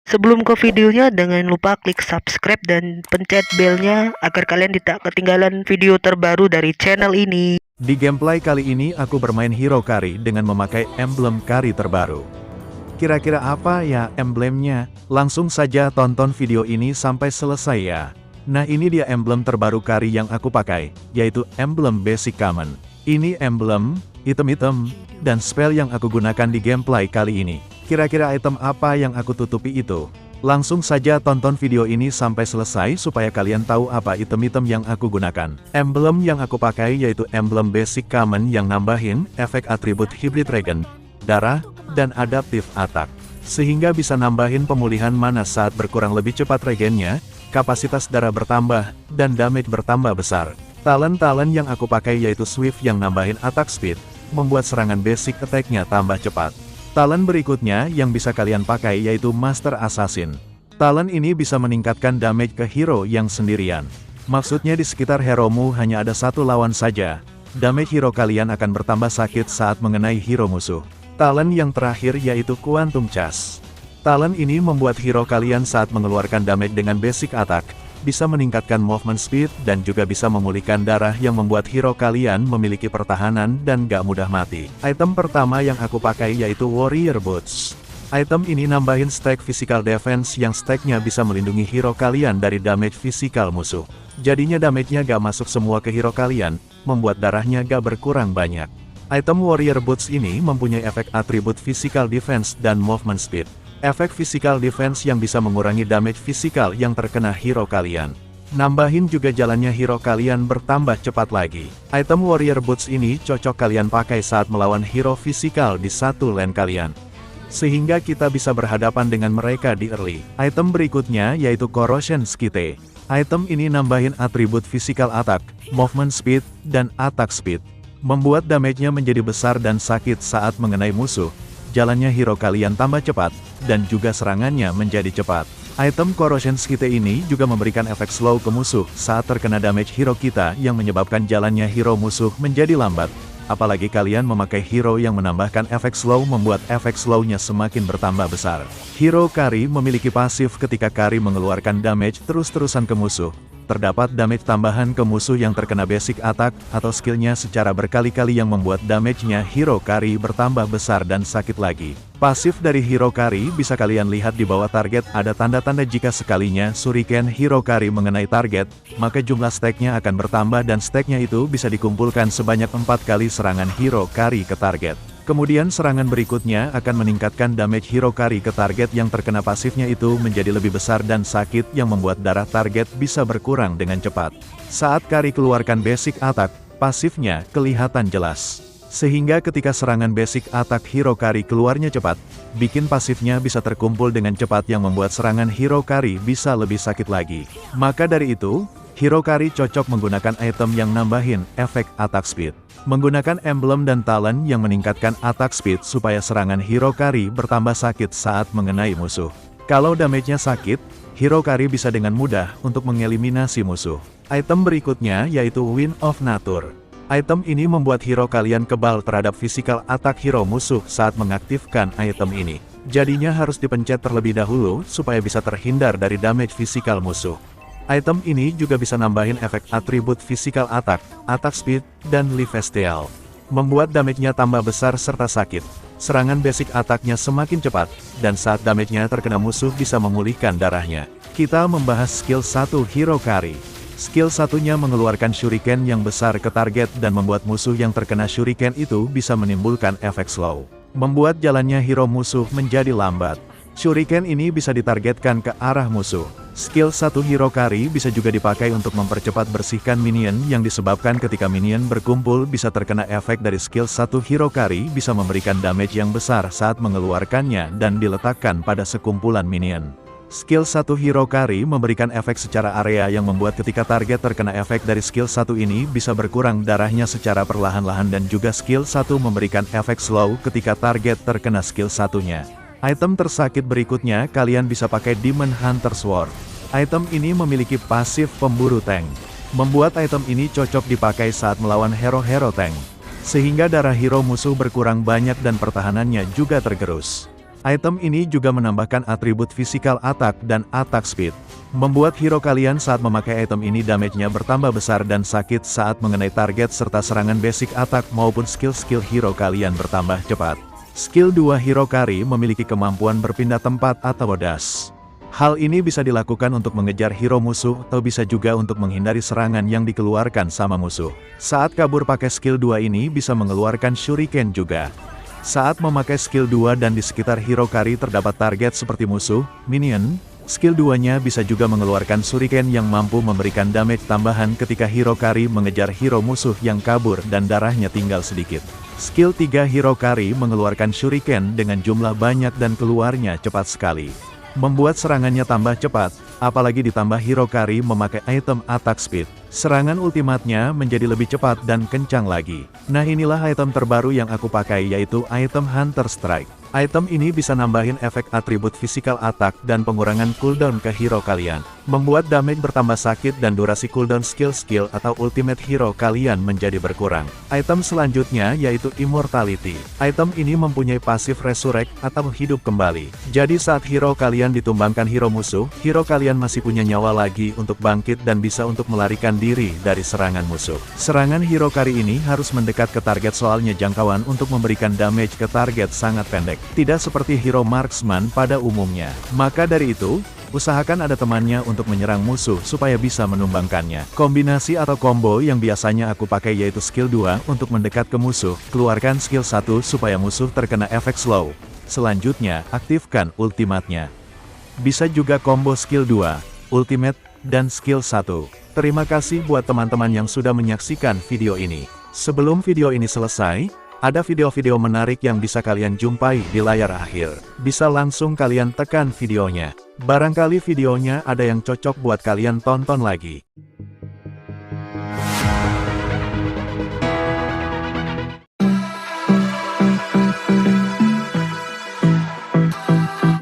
Sebelum ke videonya, jangan lupa klik subscribe dan pencet belnya agar kalian tidak ketinggalan video terbaru dari channel ini. Di gameplay kali ini aku bermain hero Kari dengan memakai emblem Kari terbaru. Kira-kira apa ya emblemnya? Langsung saja tonton video ini sampai selesai ya. Nah, ini dia emblem terbaru Kari yang aku pakai, yaitu emblem basic common. Ini emblem, item-item, dan spell yang aku gunakan di gameplay kali ini. Kira-kira item apa yang aku tutupi itu? Langsung saja tonton video ini sampai selesai supaya kalian tahu apa item-item yang aku gunakan. Emblem yang aku pakai yaitu emblem basic common yang nambahin efek atribut hybrid regen, darah, dan adaptif attack. Sehingga bisa nambahin pemulihan mana saat berkurang lebih cepat regennya, kapasitas darah bertambah, dan damage bertambah besar. Talent yang aku pakai yaitu Swift yang nambahin attack speed, membuat serangan basic attack-nya tambah cepat. Talent berikutnya yang bisa kalian pakai yaitu Master Assassin. Talent ini bisa meningkatkan damage ke hero yang sendirian. Maksudnya di sekitar heromu hanya ada satu lawan saja. Damage hero kalian akan bertambah sakit saat mengenai hero musuh. Talent yang terakhir yaitu Quantum Charge. Talent ini membuat hero kalian saat mengeluarkan damage dengan basic attack, bisa meningkatkan movement speed dan juga bisa memulihkan darah yang membuat hero kalian memiliki pertahanan dan gak mudah mati. Item pertama yang aku pakai yaitu Warrior Boots. Item ini nambahin stack physical defense yang stacknya bisa melindungi hero kalian dari damage physical musuh. Jadinya damage-nya gak masuk semua ke hero kalian, membuat darahnya gak berkurang banyak. Item Warrior Boots ini mempunyai efek atribut physical defense dan movement speed. Efek physical defense yang bisa mengurangi damage physical yang terkena hero kalian. Nambahin juga jalannya hero kalian bertambah cepat lagi. Item Warrior Boots ini cocok kalian pakai saat melawan hero physical di satu lane kalian. Sehingga kita bisa berhadapan dengan mereka di early. Item berikutnya yaitu Corrosion Skite. Item ini nambahin atribut physical attack, movement speed, dan attack speed. Membuat damage-nya menjadi besar dan sakit saat mengenai musuh. Jalannya hero kalian tambah cepat, dan juga serangannya menjadi cepat. Item Corrosion Skite ini juga memberikan efek slow ke musuh saat terkena damage hero kita yang menyebabkan jalannya hero musuh menjadi lambat. Apalagi kalian memakai hero yang menambahkan efek slow membuat efek slow-nya semakin bertambah besar. Hero Kari memiliki pasif ketika Kari mengeluarkan damage terus-terusan ke musuh. Terdapat damage tambahan ke musuh yang terkena basic attack atau skillnya secara berkali-kali yang membuat damage-nya hero Kari bertambah besar dan sakit lagi. Pasif dari hero Kari bisa kalian lihat di bawah target ada tanda-tanda jika sekalinya shuriken hero Kari mengenai target, maka jumlah stack-nya akan bertambah dan stack-nya itu bisa dikumpulkan sebanyak 4 kali serangan hero Kari ke target. Kemudian serangan berikutnya akan meningkatkan damage hero Kari ke target yang terkena pasifnya itu menjadi lebih besar dan sakit yang membuat darah target bisa berkurang dengan cepat. Saat Kari keluarkan basic attack, pasifnya kelihatan jelas. Sehingga ketika serangan basic attack hero Kari keluarnya cepat, bikin pasifnya bisa terkumpul dengan cepat yang membuat serangan hero Kari bisa lebih sakit lagi. Maka dari itu, hero Kari cocok menggunakan item yang nambahin efek attack speed. Menggunakan emblem dan talent yang meningkatkan attack speed supaya serangan hero Kari bertambah sakit saat mengenai musuh. Kalau damage-nya sakit, hero Kari bisa dengan mudah untuk mengeliminasi musuh. Item berikutnya yaitu Wind of Nature. Item ini membuat hero kalian kebal terhadap physical attack hero musuh saat mengaktifkan item ini. Jadinya harus dipencet terlebih dahulu supaya bisa terhindar dari damage physical musuh. Item ini juga bisa nambahin efek atribut physical attack, attack speed, dan lifesteal. Membuat damage-nya tambah besar serta sakit. Serangan basic attack-nya semakin cepat, dan saat damage-nya terkena musuh bisa memulihkan darahnya. Kita membahas skill 1 hero Kari. Skill satunya mengeluarkan shuriken yang besar ke target dan membuat musuh yang terkena shuriken itu bisa menimbulkan efek slow. Membuat jalannya hero musuh menjadi lambat. Shuriken ini bisa ditargetkan ke arah musuh. Skill 1 hero Kari bisa juga dipakai untuk mempercepat bersihkan minion yang disebabkan ketika minion berkumpul bisa terkena efek dari skill 1 hero Kari bisa memberikan damage yang besar saat mengeluarkannya dan diletakkan pada sekumpulan minion. Skill 1 hero Kari memberikan efek secara area yang membuat ketika target terkena efek dari skill 1 ini bisa berkurang darahnya secara perlahan-lahan dan juga skill 1 memberikan efek slow ketika target terkena skill 1-nya. Item tersakit berikutnya kalian bisa pakai Demon Hunter Sword. Item ini memiliki pasif pemburu tank. Membuat item ini cocok dipakai saat melawan hero-hero tank. Sehingga darah hero musuh berkurang banyak dan pertahanannya juga tergerus. Item ini juga menambahkan atribut physical attack dan attack speed. Membuat hero kalian saat memakai item ini damage-nya bertambah besar dan sakit saat mengenai target serta serangan basic attack maupun skill-skill hero kalian bertambah cepat. Skill 2 Hero Kari memiliki kemampuan berpindah tempat atau dash. Hal ini bisa dilakukan untuk mengejar hero musuh atau bisa juga untuk menghindari serangan yang dikeluarkan sama musuh. Saat kabur pakai skill 2 ini bisa mengeluarkan shuriken juga. Saat memakai skill 2 dan di sekitar Hero Kari terdapat target seperti musuh, minion, skill 2-nya bisa juga mengeluarkan shuriken yang mampu memberikan damage tambahan ketika Hero Kari mengejar hero musuh yang kabur dan darahnya tinggal sedikit. Skill 3 Hero Kari mengeluarkan shuriken dengan jumlah banyak dan keluarnya cepat sekali. Membuat serangannya tambah cepat, apalagi ditambah Hero Kari memakai item attack speed. Serangan ultimatnya menjadi lebih cepat dan kencang lagi. Nah, inilah item terbaru yang aku pakai, yaitu item Hunter Strike. Item ini bisa nambahin efek atribut physical attack dan pengurangan cooldown ke hero kalian. Membuat damage bertambah sakit dan durasi cooldown skill-skill atau ultimate hero kalian menjadi berkurang. Item selanjutnya yaitu Immortality. Item ini mempunyai pasif resurrect atau hidup kembali. Jadi saat hero kalian ditumbangkan hero musuh, hero kalian masih punya nyawa lagi untuk bangkit dan bisa untuk melarikan diri dari serangan musuh. Serangan Hero Kari ini harus mendekat ke target soalnya jangkauan untuk memberikan damage ke target sangat pendek. Tidak seperti hero marksman pada umumnya. Maka dari itu, usahakan ada temannya untuk menyerang musuh supaya bisa menumbangkannya. Kombinasi atau combo yang biasanya aku pakai yaitu skill 2 untuk mendekat ke musuh, keluarkan skill 1 supaya musuh terkena efek slow. Selanjutnya, aktifkan ultimate-nya. Bisa juga combo skill 2, ultimate, dan skill 1. Terima kasih buat teman-teman yang sudah menyaksikan video ini. Sebelum video ini selesai, ada video-video menarik yang bisa kalian jumpai di layar akhir. Bisa langsung kalian tekan videonya. Barangkali videonya ada yang cocok buat kalian tonton lagi.